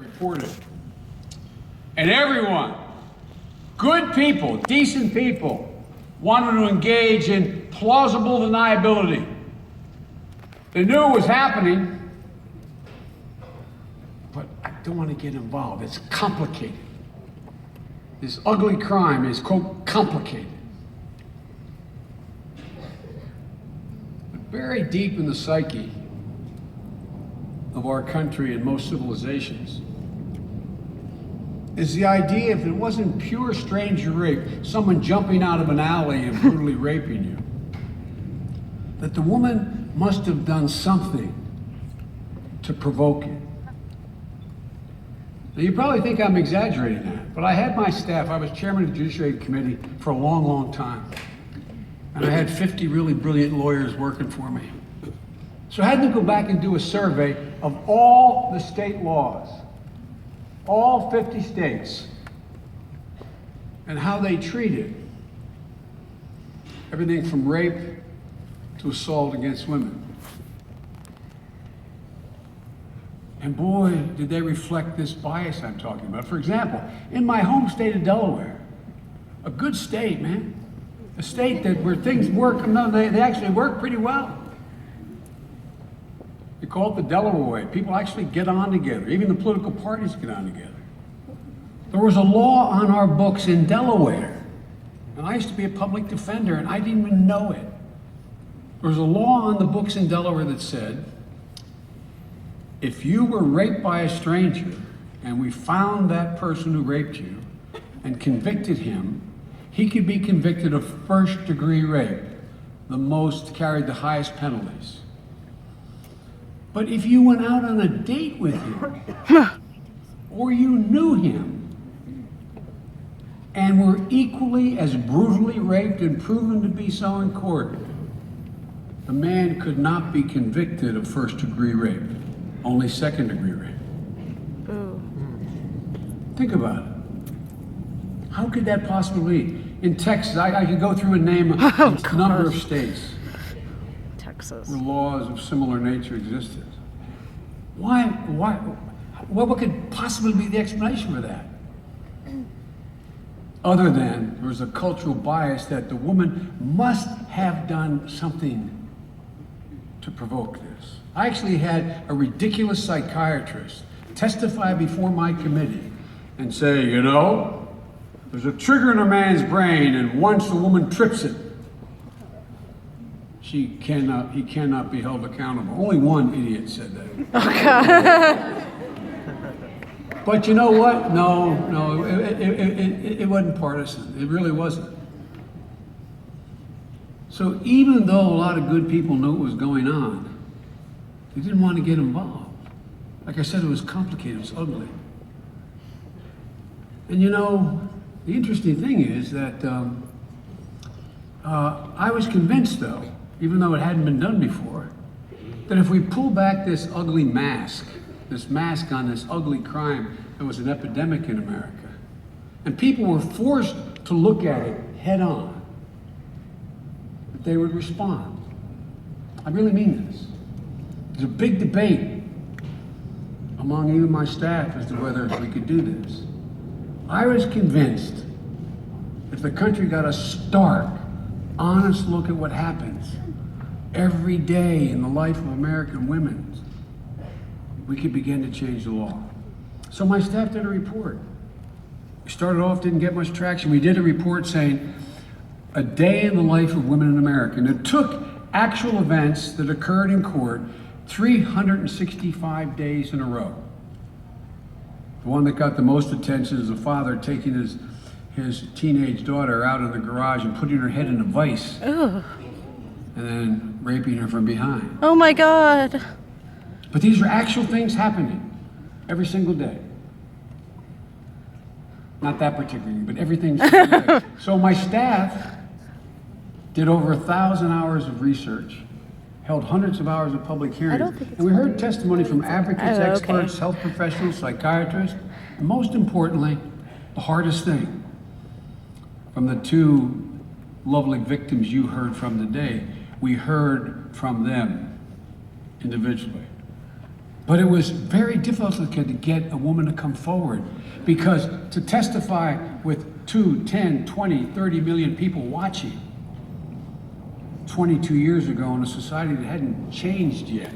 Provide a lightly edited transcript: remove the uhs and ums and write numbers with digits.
reported. And everyone, good people, decent people, wanted to engage in plausible deniability. They knew it was happening, but I don't want to get involved. It's complicated. This ugly crime is, quote, complicated. But buried deep in the psyche of our country and most civilizations is the idea, if it wasn't pure stranger rape, someone jumping out of an alley and brutally raping you, that the woman must have done something to provoke it. Now, you probably think I'm exaggerating that, but I had my staff, I was chairman of the Judiciary Committee for a long, long time. And I had 50 really brilliant lawyers working for me. So I had to go back and do a survey of all the state laws, all 50 states, and how they treated everything from rape to assault against women. And boy, did they reflect this bias I'm talking about. For example, in my home state of Delaware, a good state, man, a state that where things work, no, they actually work pretty well. They call it the Delaware way. People actually get on together. Even the political parties get on together. There was a law on our books in Delaware, and I used to be a public defender, and I didn't even know it. There was a law on the books in Delaware that said, if you were raped by a stranger and we found that person who raped you and convicted him, he could be convicted of first-degree rape, the most carried the highest penalties. But if you went out on a date with him, or you knew him, and were equally as brutally raped and proven to be so in court, the man could not be convicted of first-degree rape, only second-degree rape. Ooh. Think about it. How could that possibly be? In Texas, I could go through and name a number of states Texas. where laws of similar nature existed. Why, what could possibly be the explanation for that? Other than there was a cultural bias that the woman must have done something to provoke this. I actually had a ridiculous psychiatrist testify before my committee and say, you know, there's a trigger in a man's brain, and once a woman trips it, he cannot be held accountable. Only one idiot said that. Okay. But you know what? No, it wasn't partisan. It really wasn't. So even though a lot of good people knew what was going on, they didn't want to get involved. Like I said, it was complicated, it was ugly. And you know, the interesting thing is that I was convinced, though, even though it hadn't been done before, that if we pull back this ugly mask, this mask on this ugly crime that was an epidemic in America, and people were forced to look at it head on, that they would respond. I really mean this. There's a big debate among even my staff as to whether we could do this. I was convinced if the country got a stark, honest look at what happens every day in the life of American women, we could begin to change the law. So my staff did a report. We started off, didn't get much traction. We did a report saying, a day in the life of women in America. And it took actual events that occurred in court 365 days in a row. The one that got the most attention is a father taking his teenage daughter out of the garage and putting her head in a vice. Ugh. And then raping her from behind. Oh my God. But these are actual things happening every single day. Not that particularly, but everything. So my staff did over 1,000 hours of research, held hundreds of hours of public hearings, and we heard testimony from advocates, experts, health professionals, psychiatrists, and most importantly, the hardest thing, from the two lovely victims you heard from today, we heard from them individually. But it was very difficult to get a woman to come forward, because to testify with 2, 10, 20, 30 million people watching 22 years ago in a society that hadn't changed yet,